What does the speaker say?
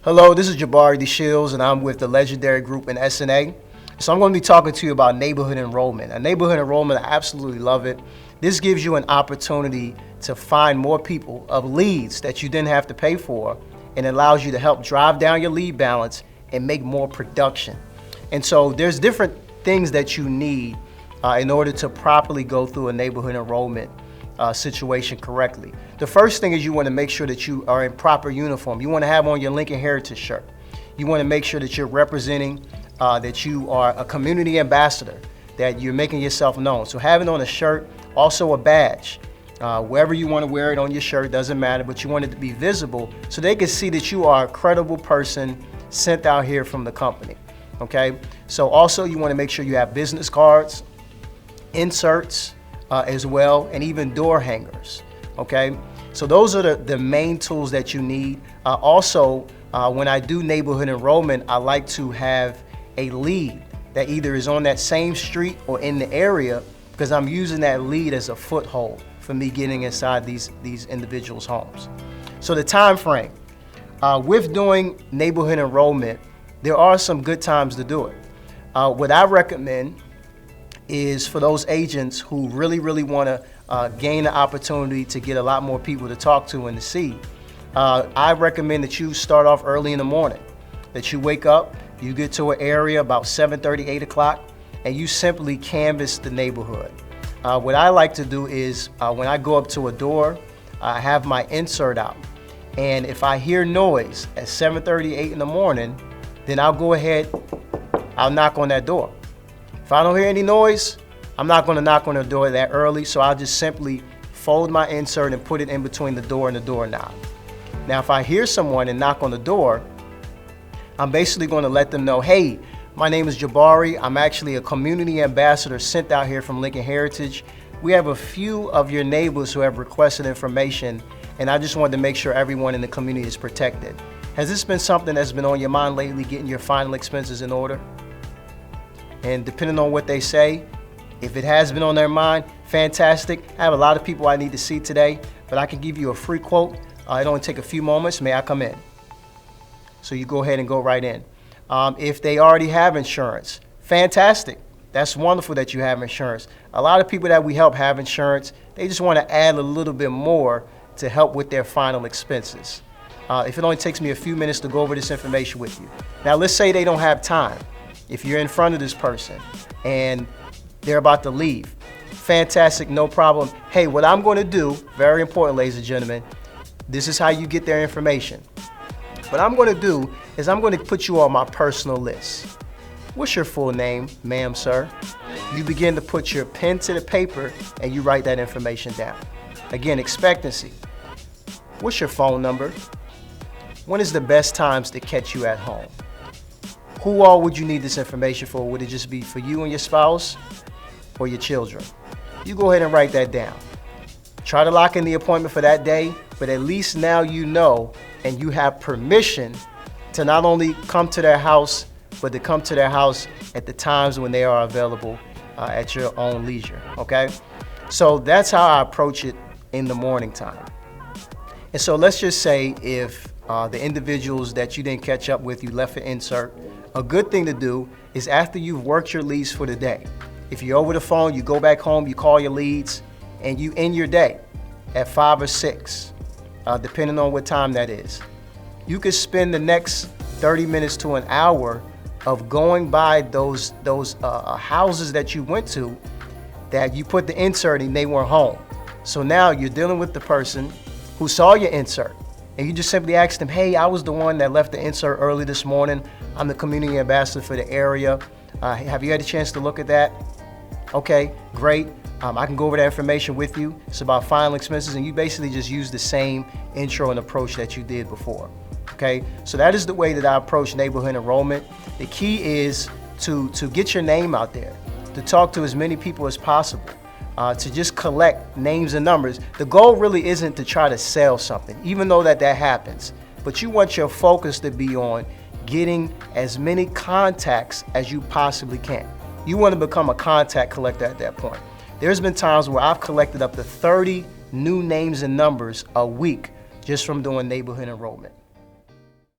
Hello, this is JabariDeshieldNborhoodEnrollment, and I'm with the legendary group in SNA. So I'm going to be talking to you about neighborhood enrollment. A neighborhood enrollment, I absolutely love it. This gives you an opportunity to find more people of leads that you didn't have to pay for, and allows you to help drive down your lead balance and make more production. And so there's different things that you need in order to properly go through a neighborhood enrollment situation correctly. The first thing is you want to make sure that you are in proper uniform. You want to have on your Lincoln Heritage shirt. You want to make sure that you're representing, that you are a community ambassador, that you're making yourself known. So having on a shirt, also a badge, wherever you want to wear it on your shirt, doesn't matter, but you want it to be visible so they can see that you are a credible person sent out here from the company, okay? So also you want to make sure you have business cards, inserts, as well, and even door hangers, okay? So those are the main tools that you need. Also, when I do neighborhood enrollment, I like to have a lead that either is on that same street or in the area, because I'm using that lead as a foothold for me getting inside these individuals' homes. So the time frame, with doing neighborhood enrollment, there are some good times to do it. What I recommend is for those agents who really want to gain the opportunity to get a lot more people to talk to and to see. I recommend that you start off early in the morning, that you wake up, you get to an area about 7:30, 8 o'clock, and you simply canvass the neighborhood. What I like to do is when I go up to a door, I have my insert out. And if I hear noise at 7:30, 8 in the morning, then I'll go ahead, I'll knock on that door. If I don't hear any noise, I'm not going to knock on the door that early, so I'll just simply fold my insert and put it in between the door and the doorknob. Now, if I hear someone and knock on the door, I'm basically going to let them know, hey, my name is Jabari. I'm actually a community ambassador sent out here from Lincoln Heritage. We have a few of your neighbors who have requested information, and I just wanted to make sure everyone in the community is protected. Has this been something that's been on your mind lately, getting your final expenses in order? And depending on what they say, if it has been on their mind, fantastic. I have a lot of people I need to see today, but I can give you a free quote. It only take a few moments. May I come in? So you go ahead and go right in. If they already have insurance, fantastic. That's wonderful that you have insurance. A lot of people that we help have insurance. They just want to add a little bit more to help with their final expenses. If it only takes me a few minutes to go over this information with you. Now, let's say they don't have time. If you're in front of this person and they're about to leave, fantastic, no problem. Hey, what I'm going to do, very important, ladies and gentlemen, this is how you get their information. What I'm going to do is I'm going to put you on my personal list. What's your full name, ma'am, sir? You begin to put your pen to the paper and you write that information down. Again, expectancy. What's your phone number? When is the best times to catch you at home? Who all would you need this information for? Would it just be for you and your spouse or your children? You go ahead and write that down. Try to lock in the appointment for that day, but at least now you know and you have permission to not only come to their house, but to come to their house at the times when they are available at your own leisure, okay? So that's how I approach it in the morning time. And so let's just say if the individuals that you didn't catch up with, you left an insert, a good thing to do is after you've worked your leads for the day, if you're over the phone, you go back home, you call your leads, and you end your day at 5 or 6, depending on what time that is. You could spend the next 30 minutes to an hour of going by those houses that you went to that you put the insert and they weren't home. So now you're dealing with the person who saw your insert, and you just simply ask them, hey, I was the one that left the insert early this morning. I'm the community ambassador for the area. Have you had a chance to look at that? Okay, great. I can go over that information with you. It's about final expenses, and you basically just use the same intro and approach that you did before. Okay, so that is the way that I approach neighborhood enrollment. The key is to get your name out there, to talk to as many people as possible, to just collect names and numbers. The goal really isn't to try to sell something, even though that happens, but you want your focus to be on getting as many contacts as you possibly can. You want to become a contact collector at that point. There's been times where I've collected up to 30 new names and numbers a week just from doing neighborhood enrollment.